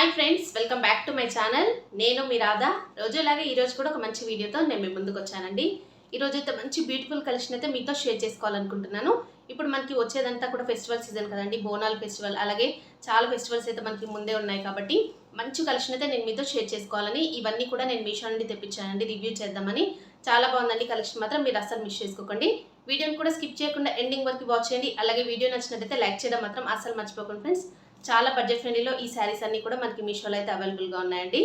Hi friends, welcome back to my channel. నేను మీ రాధా. రోజులాగే ఈరోజు కూడా ఒక మంచి వీడియోతో నేను మీ ముందుకు వచ్చానండి. ఈరోజు అయితే మంచి బ్యూటిఫుల్ కలెక్షన్ అయితే మీతో షేర్ చేసుకోవాలనుకుంటున్నాను. ఇప్పుడు మనకి వచ్చేదంతా కూడా ఫెస్టివల్ సీజన్ కదండి, బోనాల్ ఫెస్టివల్, అలాగే చాలా ఫెస్టివల్స్ అయితే మనకి ముందే ఉన్నాయి కాబట్టి మంచి కలెక్షన్ అయితే నేను మీతో షేర్ చేసుకోవాలని ఇవన్నీ కూడా నేను మీషో నుండి తెప్పించానండి, రివ్యూ చేద్దామని. చాలా బాగుందండి కలెక్షన్, మాత్రం మీరు అస్సలు మిస్ చేసుకోకండి. వీడియోని కూడా స్కిప్ చేయకుండా ఎండింగ్ వరకు వాచ్ చేయండి. అలాగే వీడియో నచ్చినట్టయితే లైక్ చేయడం మాత్రం అస్సలు మర్చిపోకండి ఫ్రెండ్స్. చాలా బడ్జెట్ ఫ్రెండ్లీలో ఈ శారీస్ అన్ని కూడా మనకి మీషోలో అయితే అవైలబుల్గా ఉన్నాయండి.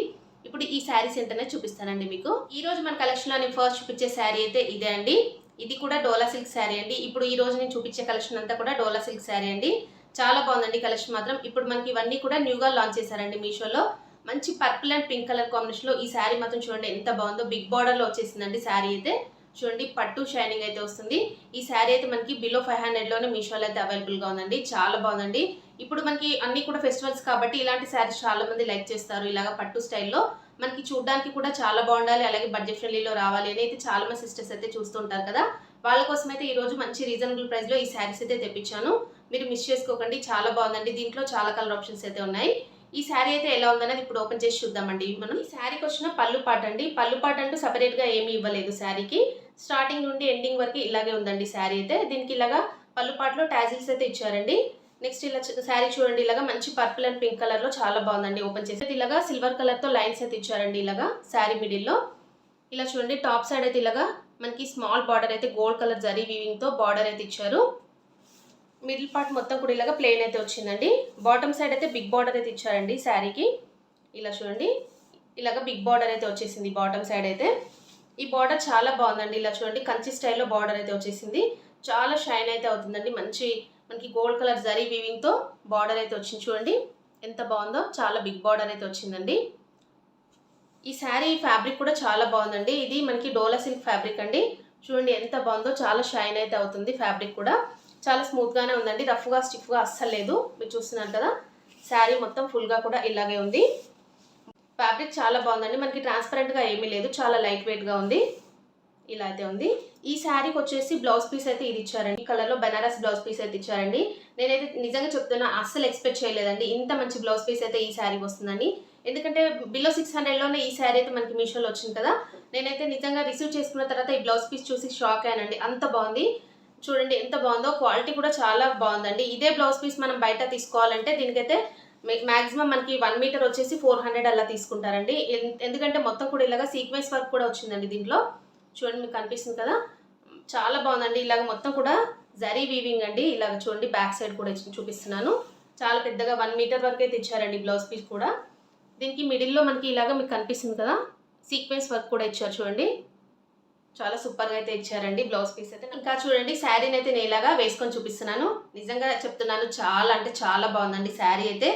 ఇప్పుడు ఈ శారీస్ ఏంటనే చూపిస్తానండి మీకు. ఈ రోజు మన కలెక్షన్లో నేను ఫస్ట్ చూపించే శారీ అయితే ఇదే అండి. ఇది కూడా డోలా సిల్క్ శారీ అండి. ఇప్పుడు ఈ రోజు నేను చూపించే కలెక్షన్ అంతా కూడా డోలా సిల్క్ శారీ అండి. చాలా బాగుందండి కలెక్షన్ మాత్రం. ఇప్పుడు మనకి ఇవన్నీ కూడా న్యూగా లాంచ్ చేశారండి మీషోలో. మంచి పర్పుల్ అండ్ పింక్ కలర్ కాంబినేషన్లో ఈ శారీ మాత్రం చూడండి ఎంత బాగుందో. బిగ్ బార్డర్లో వచ్చేసిందండి శారీ అయితే. చూడండి పట్టు షైనింగ్ అయితే వస్తుంది. ఈ శారీ అయితే మనకి బిలో 500లోనే మీషోలో అయితే అవైలబుల్గా ఉందండి. చాలా బాగుందండి. ఇప్పుడు మనకి అన్ని కూడా ఫెస్టివల్స్ కాబట్టి ఇలాంటి శారీస్ చాలా మంది లైక్ చేస్తారు. ఇలాగ పట్టు స్టైల్లో మనకి చూడడానికి కూడా చాలా బాగుండాలి, అలాగే బడ్జెట్ ఫ్రెండ్లీలో రావాలి అని అయితే చాలా మంది సిస్టర్స్ అయితే చూస్తుంటారు కదా. వాళ్ళ కోసం అయితే ఈ రోజు మంచి రీజనబుల్ ప్రైస్లో ఈ శారీస్ అయితే తెప్పించాను. మీరు మిస్ చేసుకోకండి, చాలా బాగుందండి. దీంట్లో చాలా కలర్ ఆప్షన్స్ అయితే ఉన్నాయి. ఈ శారీ అయితే ఎలా ఉందనేది ఇప్పుడు ఓపెన్ చేసి చూద్దామండి. మనం ఈ శారీకి వచ్చిన పళ్ళు పాట అండి. పళ్ళు పాట అంటూ సపరేట్గా ఏమీ ఇవ్వలేదు శారీకి. స్టార్టింగ్ నుండి ఎండింగ్ వరకు ఇలాగే ఉందండి శారీ అయితే. దీనికి ఇలాగా పళ్ళు పాటలో టాజిల్స్ అయితే ఇచ్చారండి. నెక్స్ట్ ఇలా శారీ చూడండి, ఇలాగా మంచి పర్పుల్ అండ్ పింక్ కలర్ లో చాలా బాగుందండి. ఓపెన్ చేసి ఇలాగా సిల్వర్ కలర్ తో లైన్స్ అయితే ఇచ్చారండి. ఇలాగా శారీ మిడిల్ లో ఇలా చూడండి. టాప్ సైడ్ అయితే ఇలాగా మనకి స్మాల్ బార్డర్ అయితే గోల్డ్ కలర్ జరీ వీవింగ్ తో బార్డర్ అయితే ఇచ్చారు. మిడిల్ పార్ట్ మొత్తం కూడా ఇలాగా ప్లెయిన్ అయితే వచ్చిందండి. బాటమ్ సైడ్ అయితే బిగ్ బార్డర్ అయితే ఇచ్చారండి శారీకి. ఇలా చూడండి, ఇలాగా బిగ్ బార్డర్ అయితే వచ్చేసింది బాటమ్ సైడ్ అయితే. ఈ బార్డర్ చాలా బాగుందండి. ఇలా చూడండి, కంచి స్టైల్లో బార్డర్ అయితే వచ్చేసింది. చాలా షైన్ అయితే అవుతుందండి. మంచి మనకి గోల్డ్ కలర్ జరీ వీవింగ్ తో బార్డర్ అయితే వచ్చింది. చూడండి ఎంత బాగుందో, చాలా బిగ్ బార్డర్ అయితే వచ్చిందండి. ఈ శారీ ఫ్యాబ్రిక్ కూడా చాలా బాగుందండి. ఇది మనకి డోలా సిల్క్ ఫ్యాబ్రిక్ అండి. చూడండి ఎంత బాగుందో, చాలా షైన్ అయితే అవుతుంది. ఫ్యాబ్రిక్ కూడా చాలా స్మూత్ గానే ఉందండి. రఫ్గా స్టిఫ్గా అస్సలు లేదు. మీరు చూస్తున్నారు కదా, శారీ మొత్తం ఫుల్గా కూడా ఇలాగే ఉంది. ఫ్యాబ్రిక్ చాలా బాగుందండి. మనకి ట్రాన్స్పరెంట్గా ఏమీ లేదు, చాలా లైట్ వెయిట్గా ఉంది. ఇలా అయితే ఉంది. ఈ శారీకి వచ్చేసి బ్లౌజ్ పీస్ అయితే ఇది ఇచ్చారండి. ఈ కలర్లో బెనారస్ బ్లౌజ్ పీస్ అయితే ఇచ్చారండి. నేనైతే నిజంగా చెప్తున్నా, అస్సలు ఎక్స్పెక్ట్ చేయలేదండి ఇంత మంచి బ్లౌజ్ పీస్ అయితే ఈ శారీకి వస్తుందని. ఎందుకంటే బిలో 600లోనే ఈ శారీ అయితే మనకి మీషోలో వచ్చింది కదా. నేనైతే నిజంగా రిసీవ్ చేసుకున్న తర్వాత ఈ బ్లౌజ్ పీస్ చూసి షాక్ అయ్యానండి. అంత బాగుంది. చూడండి ఎంత బాగుందో. క్వాలిటీ కూడా చాలా బాగుందండి. ఇదే బ్లౌజ్ పీస్ మనం బయట తీసుకోవాలంటే దీనికైతే మ్యాక్సిమం మనకి 1 మీటర్ వచ్చేసి 400 అలా తీసుకుంటారండి. ఎందుకంటే మొత్తం కూడా ఇలాగా సీక్వెన్స్ వర్క్ కూడా వచ్చిందండి దీంట్లో. చూడండి మీకు కనిపిస్తుంది కదా, చాలా బాగుందండి. ఇలాగ మొత్తం కూడా జరీ వీవింగ్ అండి. ఇలాగ చూడండి, బ్యాక్ సైడ్ కూడా చూపిస్తున్నాను. చాలా పెద్దగా 1 మీటర్ వరకు అయితే ఇచ్చారండి బ్లౌజ్ పీస్ కూడా. దీనికి మిడిల్లో మనకి ఇలాగ మీకు కనిపిస్తుంది కదా, సీక్వెన్స్ వర్క్ కూడా ఇచ్చారు. చూడండి చాలా సూపర్గా అయితే ఇచ్చారండి బ్లౌజ్ పీస్ అయితే. ఇంకా చూడండి, శారీని అయితే నేను ఇలాగా వేసుకొని చూపిస్తున్నాను. నిజంగా చెప్తున్నాను, చాలా అంటే చాలా బాగుందండి శారీ అయితే.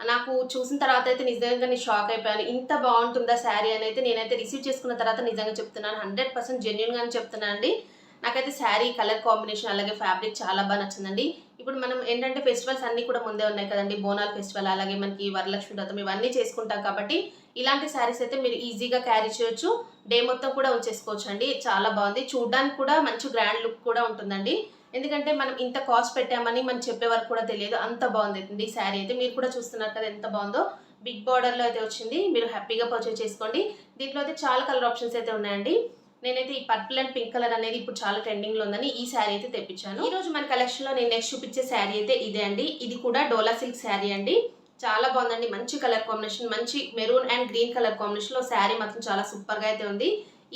నాకు చూసిన తర్వాత అయితే నిజంగా నేను షాక్ అయిపోయాను. ఇంత బాగుంటుందా శారీ అని అయితే నేనైతే రిసీవ్ చేసుకున్న తర్వాత నిజంగా చెప్తున్నాను, 100% జెన్యున్గానే చెప్తున్నాను అండి. నాకైతే శారీ కలర్ కాంబినేషన్ అలాగే ఫ్యాబ్రిక్ చాలా బాగా నచ్చిందండి. ఇప్పుడు మనం ఏంటంటే ఫెస్టివల్స్ అన్నీ కూడా ముందే ఉన్నాయి కదండి. బోనాల్ ఫెస్టివల్, అలాగే మనకి వరలక్ష్మి వ్రతం, ఇవన్నీ చేసుకుంటాం కాబట్టి ఇలాంటి శారీస్ అయితే మీరు ఈజీగా క్యారీ చేయొచ్చు. డే మొత్తం కూడా ఉంచేసుకోవచ్చు అండి. చాలా బాగుంది. చూడడానికి కూడా మంచి గ్రాండ్ లుక్ కూడా ఉంటుందండి. ఎందుకంటే మనం ఇంత కాస్ట్ పెట్టామని మనం చెప్పే వరకు కూడా తెలియదు, అంత బాగుంది శారీ అయితే. మీరు కూడా చూస్తున్నారు కదా ఎంత బాగుందో. బిగ్ బార్డర్లో అయితే వచ్చింది. మీరు హ్యాపీగా పర్చేస్ చేసుకోండి. దీంట్లో అయితే చాలా కలర్ ఆప్షన్స్ అయితే ఉన్నాయండి. నేనైతే ఈ పర్పుల్ అండ్ పింక్ కలర్ అనేది ఇప్పుడు చాలా ట్రెండింగ్లో ఉందని ఈ శారీ అయితే తెప్పించాను. ఈ రోజు మన కలెక్షన్లో నేను నెక్స్ట్ చూపించే శారీ అయితే ఇదే అండి. ఇది కూడా డోలా సిల్క్ శారీ అండి. చాలా బాగుందండి. మంచి కలర్ కాంబినేషన్, మంచి మెరూన్ అండ్ గ్రీన్ కలర్ కాంబినేషన్లో శారీ మాత్రం చాలా సూపర్గా అయితే ఉంది.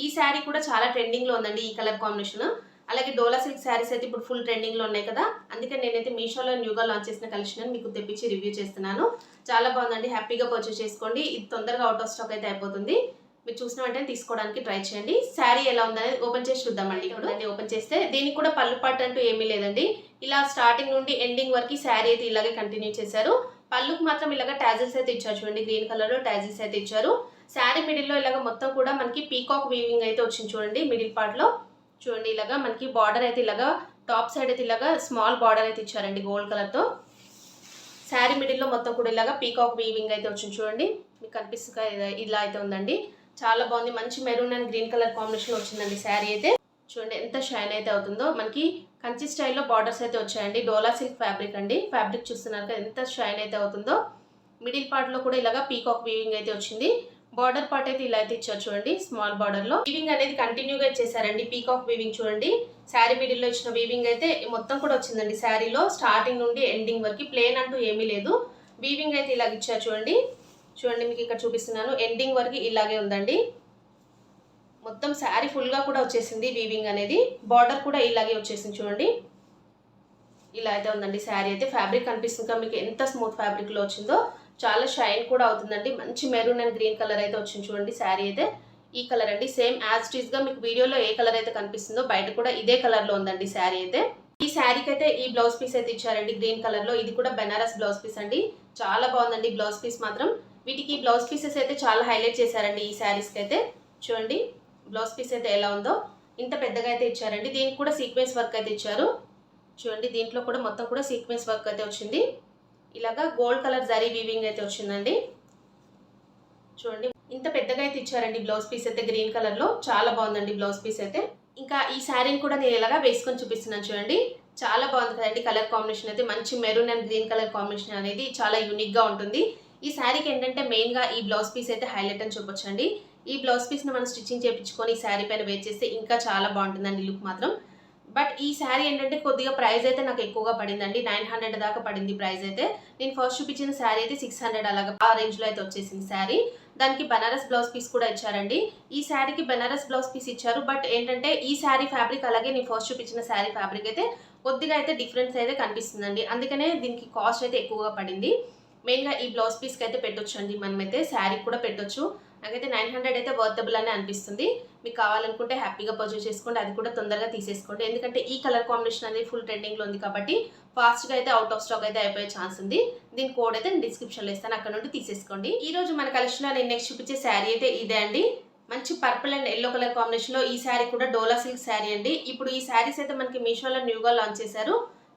ఈ శారీ కూడా చాలా ట్రెండింగ్లో ఉందండి ఈ కలర్ కాంబినేషన్. అలాగే డోలా సిల్క్ శారీస్ అయితే ఇప్పుడు ఫుల్ ట్రెండింగ్లో ఉన్నాయి కదా, అందుకని నేనైతే మీషోలో న్యూగా లాంచ్ చేసిన కలెక్షన్ మీకు తెప్పించి రివ్యూ చేస్తున్నాను. చాలా బాగుందండి. హ్యాపీగా పర్చేస్ చేసుకోండి. ఇది తొందరగా అవుట్ ఆఫ్ స్టాక్ అయితే అయిపోతుంది. మీరు చూసిన వెంటనే తీసుకోవడానికి ట్రై చేయండి. శారీ ఎలా ఉందనేది ఓపెన్ చేసి చూద్దామండి. ఇప్పుడు ఓపెన్ చేస్తే దీనికి కూడా పళ్ళు పాటు అంటూ ఏమీ లేదండి. ఇలా స్టార్టింగ్ నుండి ఎండింగ్ వరకు శారీ అయితే ఇలాగే కంటిన్యూ చేశారు. పళ్ళుకి మాత్రం ఇలాగ టాజిల్స్ అయితే ఇచ్చారు. చూడండి గ్రీన్ కలర్ లో టాజిల్స్ అయితే ఇచ్చారు. శారీ మిడిల్ లో ఇలాగ మొత్తం కూడా మనకి పీకాక్ వీవింగ్ అయితే వచ్చింది. చూడండి మిడిల్ పార్ట్ లో చూడండి ఇలాగా మనకి బార్డర్ అయితే ఇలాగా టాప్ సైడ్ అయితే ఇలాగా స్మాల్ బార్డర్ అయితే ఇచ్చారండి గోల్డ్ కలర్ తో. శారీ మిడిల్ లో మొత్తం కూడా ఇలాగా పీకాక్ వీవింగ్ అయితే వచ్చింది. చూడండి మీకు కనిపిస్తుంది, ఇలా అయితే ఉందండి. చాలా బాగుంది. మంచి maroon and green colour combination వచ్చిందండి శారీ అయితే. చూడండి ఎంత షైన్ అయితే అవుతుందో. మనకి కంచి స్టైల్లో బార్డర్స్ అయితే వచ్చాయండి. డోలా సిల్క్ ఫ్యాబ్రిక్ అండి. ఫ్యాబ్రిక్ చూస్తున్నారు కదా ఎంత షైన్ అయితే అవుతుందో. మిడిల్ పార్ట్లో కూడా ఇలాగా పీకాక్ వీవింగ్ అయితే వచ్చింది. బార్డర్ పార్ట్ అయితే ఇలా అయితే ఇచ్చారు చూడండి, స్మాల్ బార్డర్లో. వీవింగ్ అనేది కంటిన్యూగా ఇచ్చేసారండి. పీకాక్ వీవింగ్ చూడండి, శారీ మిడిల్లో ఇచ్చిన వీవింగ్ అయితే మొత్తం కూడా వచ్చిందండి. శారీలో స్టార్టింగ్ నుండి ఎండింగ్ వరకు ప్లేన్ అంటూ ఏమీ లేదు. వీవింగ్ అయితే ఇలాగ ఇచ్చారు చూడండి. చూడండి మీకు ఇక్కడ చూపిస్తున్నాను, ఎండింగ్ వరకు ఇలాగే ఉందండి. మొత్తం శారీ ఫుల్గా కూడా వచ్చేసింది వీవింగ్ అనేది. బార్డర్ కూడా ఇలాగే వచ్చేసింది చూడండి. ఇలా అయితే ఉందండి శారీ అయితే. ఫ్యాబ్రిక్ కనిపిస్తుంది మీకు ఎంత స్మూత్ ఫ్యాబ్రిక్లో వచ్చిందో. చాలా షైన్ కూడా అవుతుందండి. మంచి మెరూన్ అండ్ గ్రీన్ కలర్ అయితే వచ్చింది చూడండి. శారీ అయితే ఈ కలర్ అండి. సేమ్ యాజ్ ఇట్ ఈస్గా మీకు వీడియోలో ఏ కలర్ అయితే కనిపిస్తుందో బయట కూడా ఇదే కలర్లో ఉందండి శారీ అయితే. ఈ శారీకి అయితే ఈ బ్లౌజ్ పీస్ అయితే ఇచ్చారండి గ్రీన్ కలర్లో. ఇది కూడా బెనారస్ బ్లౌజ్ పీస్ అండి. చాలా బాగుందండి బ్లౌజ్ పీస్ మాత్రం. వీటికి బ్లౌజ్ పీసెస్ అయితే చాలా హైలైట్ చేశారండి ఈ శారీస్కి అయితే. చూడండి బ్లౌజ్ పీస్ అయితే ఎలా ఉందో, ఇంత పెద్దగా అయితే ఇచ్చారండి. దీనికి కూడా సీక్వెన్స్ వర్క్ అయితే ఇచ్చారు చూడండి. దీంట్లో కూడా మొత్తం కూడా సీక్వెన్స్ వర్క్ అయితే వచ్చింది. ఇలాగా గోల్డ్ కలర్ జరీ వీవింగ్ అయితే వచ్చిందండి. చూడండి ఇంత పెద్దగా అయితే ఇచ్చారండి బ్లౌజ్ పీస్ అయితే గ్రీన్ కలర్లో. చాలా బాగుందండి బ్లౌజ్ పీస్ అయితే. ఇంకా ఈ శారీని కూడా నేను ఇలాగా వేసుకొని చూపిస్తున్నాను చూడండి. చాలా బాగుంది కదండి కలర్ కాంబినేషన్ అయితే. మంచి maroon and green colour combination అనేది చాలా యూనిక్గా ఉంటుంది. ఈ శారీకి ఏంటంటే మెయిన్గా ఈ బ్లౌజ్ పీస్ అయితే హైలైట్ అని చెప్పొచ్చండి. ఈ బ్లౌజ్ పీస్ని మనం స్టిచ్చింగ్ చేయించుకొని ఈ శారీ పైన వేర్ చేస్తే ఇంకా చాలా బాగుంటుందండి లుక్ మాత్రం. బట్ ఈ శారీ ఏంటంటే కొద్దిగా ప్రైస్ అయితే నాకు ఎక్కువగా పడిందండి. 900 దాకా పడింది ప్రైస్ అయితే. నేను ఫస్ట్ చూపించిన శారీ అయితే 600 అలాగా ఆ రేంజ్లో అయితే వచ్చేసింది శారీ. దానికి బనారస్ బ్లౌజ్ పీస్ కూడా ఇచ్చారండి. ఈ శారీకి బనారస్ బ్లౌజ్ పీస్ ఇచ్చారు. బట్ ఏంటంటే ఈ శారీ ఫ్యాబ్రిక్ అలాగే నేను ఫస్ట్ చూపించిన శారీ ఫ్యాబ్రిక్ అయితే కొద్దిగా అయితే డిఫరెన్స్ అయితే కనిపిస్తుందండి. అందుకనే దీనికి కాస్ట్ అయితే ఎక్కువగా పడింది. మెయిన్గా ఈ బ్లౌజ్ పీస్కి అయితే పెట్టొచ్చు అండి మనమైతే. శారీ కూడా పెట్టొచ్చు. నాకైతే 900 అయితే వర్తబుల్ అని అనిపిస్తుంది. మీకు కావాలనుకుంటే హ్యాపీగా పర్చేస్ చేసుకోండి. అది కూడా తొందరగా తీసేసుకోండి. ఎందుకంటే ఈ కలర్ కాంబినేషన్ అనేది ఫుల్ ట్రెండింగ్లో ఉంది కాబట్టి ఫాస్ట్గా అయితే అవుట్ ఆఫ్ స్టాక్ అయితే అయిపోయే ఛాన్స్ ఉంది. దీని కోడ్ అయితే నేను డిస్క్రిప్షన్లో ఇస్తాను, అక్కడ నుండి తీసేసుకోండి. ఈ రోజు మన కలెక్షన్లో నేను నెక్స్ట్ చూపించే శారీ అయితే ఇదే అండి. మంచి పర్పుల్ అండ్ ఎల్లో కలర్ కాంబినేషన్లో ఈ శారీ కూడా డోలా సిల్క్ శారీ అండి. ఇప్పుడు ఈ శారీస్ అయితే మనకి మీషోలో న్యూగా లాంచ్ చేశారు.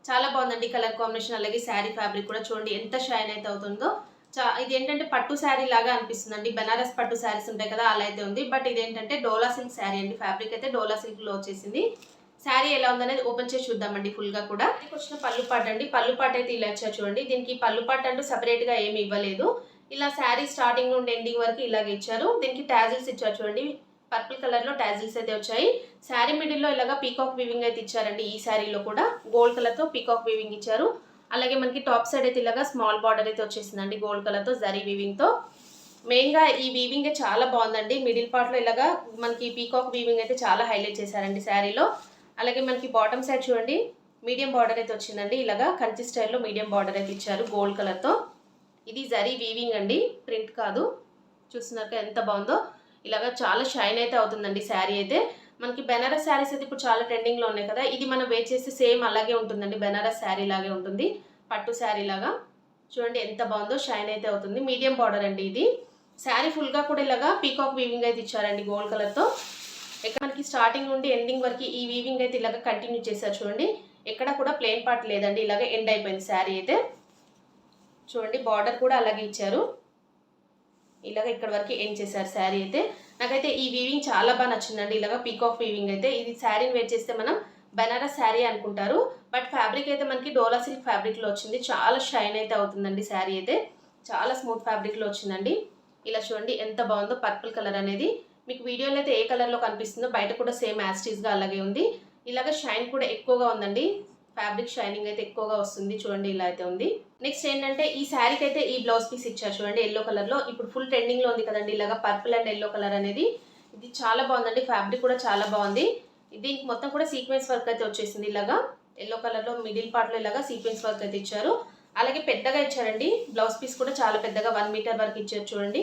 చాలా బాగుందండి కలర్ కాంబినేషన్. అలాగే శారీ ఫ్యాబ్రిక్ కూడా చూడండి ఎంత షైన్ అయితే అవుతుందో. ఇది ఏంటంటే పట్టు శారీ లాగా అనిపిస్తుందండి. బనారస్ పట్టు శారీస్ ఉంటాయి కదా, అలా అయితే ఉంది. బట్ ఇదేంటంటే డోలా సిల్క్ శారీ అండి. ఫ్యాబ్రిక్ అయితే డోలా సిల్క్లో వచ్చేసింది. శారీ ఎలా ఉందనేది ఓపెన్ చేసి చూద్దామండి ఫుల్గా కూడా. దీనికి వచ్చిన పళ్ళు పాట అండి. పళ్ళు పాట అయితే ఇలా ఇచ్చారు చూడండి. దీనికి పళ్ళు పాట అంటూ సపరేట్గా ఏమి ఇవ్వలేదు. ఇలా శారీ స్టార్టింగ్ నుండి ఎండింగ్ వరకు ఇలాగే ఇచ్చారు. దీనికి టాజిల్స్ ఇచ్చారు చూడండి. పర్పుల్ కలర్లో టాజిల్స్ అయితే వచ్చాయి. శారీ మిడిల్లో ఇలాగా పీకాక్ వీవింగ్ అయితే ఇచ్చారండి. ఈ శారీలో కూడా గోల్డ్ కలర్తో పీకాక్ వీవింగ్ ఇచ్చారు. అలాగే మనకి టాప్ సైడ్ అయితే ఇలాగా స్మాల్ బార్డర్ అయితే వచ్చేసిందండి గోల్డ్ కలర్తో జరీ వీవింగ్తో. మెయిన్గా ఈ వీవింగ్ చాలా బాగుందండి. మిడిల్ పార్ట్లో ఇలాగా మనకి పీకాక్ వీవింగ్ అయితే చాలా హైలైట్ చేశారండి శారీలో. అలాగే మనకి బాటమ్ సైడ్ చూడండి మీడియం బార్డర్ అయితే వచ్చిందండి. ఇలాగా కంచి స్టైల్లో మీడియం బార్డర్ అయితే ఇచ్చారు గోల్డ్ కలర్తో. ఇది జరీ వీవింగ్ అండి, ప్రింట్ కాదు. చూస్తున్నారు ఎంత బాగుందో. ఇలాగా చాలా షైన్ అయితే అవుతుందండి శారీ అయితే. మనకి బెనారస్ శారీస్ అయితే ఇప్పుడు చాలా ట్రెండింగ్లో ఉన్నాయి కదా, ఇది మనం వేర్ చేస్తే సేమ్ అలాగే ఉంటుందండి. బెనారస్ శారీ లాగే ఉంటుంది, పట్టు శారీ లాగా. చూడండి ఎంత బాగుందో, షైన్ అయితే అవుతుంది. మీడియం బార్డర్ అండి ఇది. శారీ ఫుల్గా కూడా ఇలాగా పీకాక్ వీవింగ్ అయితే ఇచ్చారండి గోల్డ్ కలర్తో. ఇక్కడ మనకి స్టార్టింగ్ నుండి ఎండింగ్ వరకు ఈ వీవింగ్ అయితే ఇలాగ కంటిన్యూ చేశారు చూడండి. ఎక్కడ కూడా ప్లెయిన్ పార్ట్ లేదండి, ఇలాగ ఎండ్ అయిపోయింది శారీ అయితే. చూడండి బార్డర్ కూడా అలాగే ఇచ్చారు. ఇలాగ ఇక్కడ వరకు ఎండ్ చేశారు శారీ అయితే. నాకైతే ఈ వీవింగ్ చాలా బాగా నచ్చిందండి. ఇలాగ పీకాక్ వీవింగ్ అయితే. ఇది శారీని వేర్ చేస్తే మనం బనారస్ శారీ అనుకుంటారు, బట్ ఫ్యాబ్రిక్ అయితే మనకి డోలా సిల్క్ ఫ్యాబ్రిక్లో వచ్చింది. చాలా షైన్ అయితే అవుతుందండి శారీ అయితే. చాలా స్మూత్ ఫ్యాబ్రిక్లో వచ్చిందండి. ఇలా చూడండి ఎంత బాగుందో. పర్పుల్ కలర్ అనేది మీకు వీడియోలో అయితే ఏ కలర్లో కనిపిస్తుందో బయట కూడా సేమ్ యాస్టీస్గా అలాగే ఉంది. ఇలాగ షైన్ కూడా ఎక్కువగా ఉందండి. ఫ్యాబ్రిక్ షైనింగ్ అయితే ఎక్కువగా వస్తుంది. చూడండి ఇలా అయితే ఉంది. నెక్స్ట్ ఏంటంటే ఈ శారీకి అయితే ఈ బ్లౌజ్ పీస్ ఇచ్చారు చూడండి ఎల్లో కలర్లో. ఇప్పుడు ఫుల్ ట్రెండింగ్లో ఉంది కదండి ఇలాగ పర్పుల్ అండ్ ఎల్లో కలర్ అనేది. ఇది చాలా బాగుందండి. ఫ్యాబ్రిక్ కూడా చాలా బాగుంది. దీనికి మొత్తం కూడా సీక్వెన్స్ వర్క్ అయితే వచ్చేసింది. ఇలాగా ఎల్లో కలర్లో మిడిల్ పార్ట్లో ఇలాగా సీక్వెన్స్ వర్క్ అయితే ఇచ్చారు. అలాగే పెద్దగా ఇచ్చారండి బ్లౌజ్ పీస్ కూడా, చాలా పెద్దగా 1 మీటర్ వరకు ఇచ్చారు చూడండి.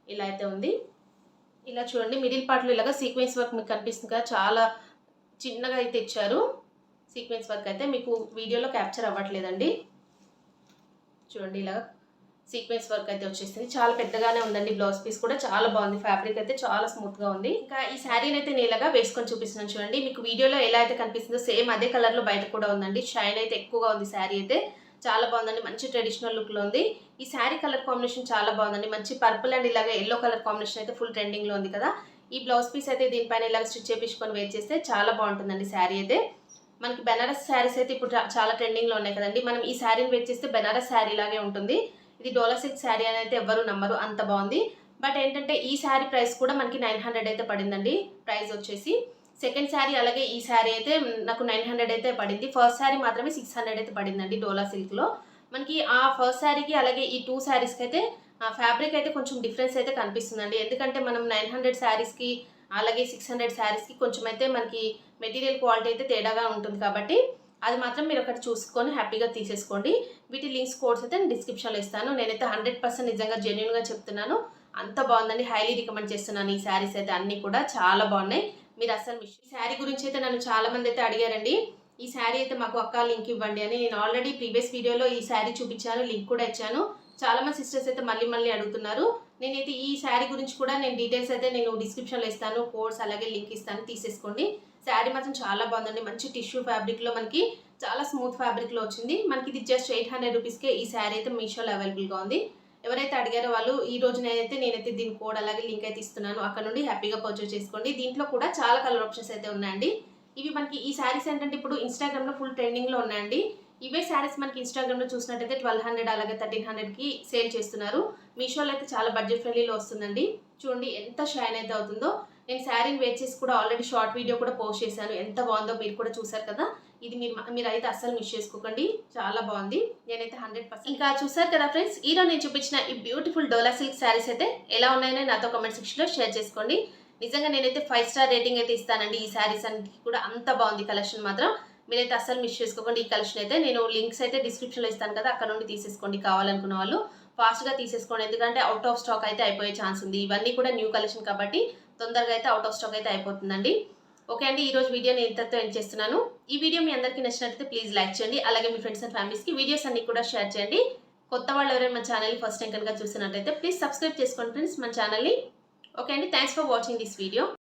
ఇలా అయితే ఉంది. ఇలా చూడండి మిడిల్ పార్ట్లో ఇలాగా సీక్వెన్స్ వర్క్ మీకు కనిపిస్తుంది కదా, చాలా చిన్నగా అయితే ఇచ్చారు. సీక్వెన్స్ వర్క్ అయితే మీకు వీడియోలో క్యాప్చర్ అవ్వట్లేదండి. చూడండి ఇలా సీక్వెన్స్ వర్క్ అయితే వచ్చేసింది. చాలా పెద్దగానే ఉందండి. బ్లౌజ్ పీస్ కూడా చాలా బాగుంది. ఫ్యాబ్రిక్ అయితే చాలా స్మూత్గా ఉంది. ఇంకా ఈ శారీని అయితే నేను ఇలాగా వేసుకొని చూపిస్తున్నాను చూడండి. మీకు వీడియోలో ఎలా అయితే కనిపిస్తుందో సేమ్ అదే కలర్లో బయట కూడా ఉందండి. షైన్ అయితే ఎక్కువగా ఉంది శారీ అయితే. చాలా బాగుందండి. మంచి ట్రెడిషనల్ లుక్లో ఉంది. ఈ శారీ కలర్ కాంబినేషన్ చాలా బాగుందండి. మంచి పర్పుల్ అండ్ ఇలాగే ఎల్లో కలర్ కాంబినేషన్ అయితే ఫుల్ ట్రెండింగ్లో ఉంది కదా. ఈ బ్లౌజ్ పీస్ అయితే దీనిపైన ఇలాగ స్టిచ్ చేయించుకొని వేర్ చేస్తే చాలా బాగుంటుందండి శారీ అయితే. మనకి బెనారస్ శారీస్ అయితే ఇప్పుడు చాలా ట్రెండింగ్లో ఉన్నాయి కదండి. మనం ఈ శారీని వేర్ చేస్తే బెనారస్ శారీ లాగే ఉంటుంది. ఇది డోలా సిల్క్ శారీ అని అయితే ఎవ్వరు నమ్మరు, అంత బాగుంది. బట్ ఏంటంటే ఈ శారీ ప్రైస్ కూడా మనకి 900 అయితే పడిందండి ప్రైస్ వచ్చేసి. సెకండ్ శారీ అలాగే ఈ శారీ అయితే నాకు 900 అయితే పడింది. ఫస్ట్ శారీ మాత్రమే 600 అయితే పడిందండి డోలా సిల్క్లో. మనకి ఆ ఫస్ట్ శారీకి అలాగే ఈ 2 శారీస్కి అయితే ఫ్యాబ్రిక్ అయితే కొంచెం డిఫరెన్స్ అయితే కనిపిస్తుందండి. ఎందుకంటే మనం 900 శారీస్కి అలాగే 600 శారీస్కి కొంచెం అయితే మనకి మెటీరియల్ క్వాలిటీ అయితే తేడాగా ఉంటుంది కాబట్టి అది మాత్రం మీరు ఒకటి చూసుకొని హ్యాపీగా తీసేసుకోండి. వీటి లింక్స్ కోడ్స్ అయితే నేను డిస్క్రిప్షన్లో ఇస్తాను. నేనైతే 100% నిజంగా జెన్యూన్గా చెప్తున్నాను. అంత బాగుందండి, హైలీ రికమెండ్ చేస్తున్నాను. ఈ శారీస్ అయితే అన్నీ కూడా చాలా బాగున్నాయి. మీరు అసలు మిస్ ఈ శారీ గురించి అయితే నన్ను చాలా మంది అయితే అడిగారండి. ఈ శారీ అయితే మాకు అక్క లింక్ ఇవ్వండి అని. నేను ఆల్రెడీ ప్రీవియస్ వీడియోలో ఈ శారీ చూపించాను, లింక్ కూడా ఇచ్చాను. చాలా మంది సిస్టర్స్ అయితే మళ్ళీ అడుగుతున్నారు. నేనైతే ఈ శారీ గురించి కూడా నేను డీటెయిల్స్ అయితే నేను డిస్క్రిప్షన్లో ఇస్తాను, కోడ్స్ అలాగే లింక్ ఇస్తాను, తీసేసుకోండి. శారీ మాత్రం చాలా బాగుందండి. మంచి టిష్యూ ఫ్యాబ్రిక్లో మనకి చాలా స్మూత్ ఫ్యాబ్రిక్లో వచ్చింది. మనకి ఇది జస్ట్ 800 రూపీస్కే ఈ శారీ అయితే మీషోలో అవైలబుల్గా ఉంది. ఎవరైతే అడిగారో వాళ్ళు ఈ రోజు నేనైతే దీని కోడ్ అలాగే లింక్ అయితే ఇస్తున్నాను. అక్కడ నుండి హ్యాపీగా పర్చేస్ చేసుకోండి. దీంట్లో కూడా చాలా కలర్ ఆప్షన్స్ అయితే ఉన్నాయండి. ఇవి మనకి ఈ శారీస్ ఏంటంటే ఇప్పుడు ఇన్స్టాగ్రామ్లో ఫుల్ ట్రెండింగ్లో ఉన్నాయండి. ఇవే శారీస్ మనకి ఇన్స్టాగ్రామ్లో చూసినట్టయితే 1200 అలాగే 1300కి సేల్ చేస్తున్నారు. మీషోలో అయితే చాలా బడ్జెట్ ఫ్రెండ్లీలో వస్తుందండి. చూడండి ఎంత షైన్ అయితే అవుతుందో. నేను శారీని వేర్ చేసి కూడా ఆల్రెడీ షార్ట్ వీడియో కూడా పోస్ట్ చేశాను. ఎంత బాగుందో మీరు కూడా చూసారు కదా. ఇది మీరైతే అస్సలు మిస్ చేసుకోకండి, చాలా బాగుంది. నేనైతే 100%. ఇంకా చూసారు కదా ఫ్రెండ్స్, ఈరోజు నేను చూపించిన ఈ బ్యూటిఫుల్ డోలా సిల్క్ శారీస్ అయితే ఎలా ఉన్నాయో నాతో కామెంట్ సెక్షన్లో షేర్ చేసుకోండి. నిజంగా నేనైతే 5 స్టార్ రేటింగ్ అయితే ఇస్తానండి. ఈ శారీస్ అన్నిటికీ కూడా అంత బాగుంది కలెక్షన్ మాత్రం. మీరైతే అస్సలు మిస్ చేసుకోకండి. ఈ కలెక్షన్ అయితే నేను లింక్స్ అయితే డిస్క్రిప్షన్లో ఇస్తాను కదా, అక్కడ నుండి తీసేసుకోండి. కావాలనుకున్న వాళ్ళు ఫాస్ట్గా తీసేసుకోండి, ఎందుకంటే అవుట్ ఆఫ్ స్టాక్ అయితే అయిపోయే ఛాన్స్ ఉంది. ఇవన్నీ కూడా న్యూ కలెక్షన్ కాబట్టి తొందరగా అయితే అవుట్ ఆఫ్ స్టాక్ అయితే అయిపోతుందండి. ఓకే అండి, ఈ రోజు వీడియో నేను ఇంతతో ఎండ్ చేస్తున్నాను. ఈ వీడియో మీ అందరికీ నచ్చినట్లయితే ప్లీజ్ లైక్ చేయండి. అలాగే మీ ఫ్రెండ్స్ అండ్ ఫ్యామిలీస్కి వీడియోస్ అన్ని కూడా షేర్ చేయండి. కొత్త వాళ్ళు ఎవరైనా మన ఛానల్ని ఫస్ట్ టైం కనుక చూసినట్లయితే ప్లీజ్ సబ్స్క్రైబ్ చేసుకోండి ఫ్రెండ్స్ మన ఛానల్ని. ఓకే అండి, thanks for watching this video.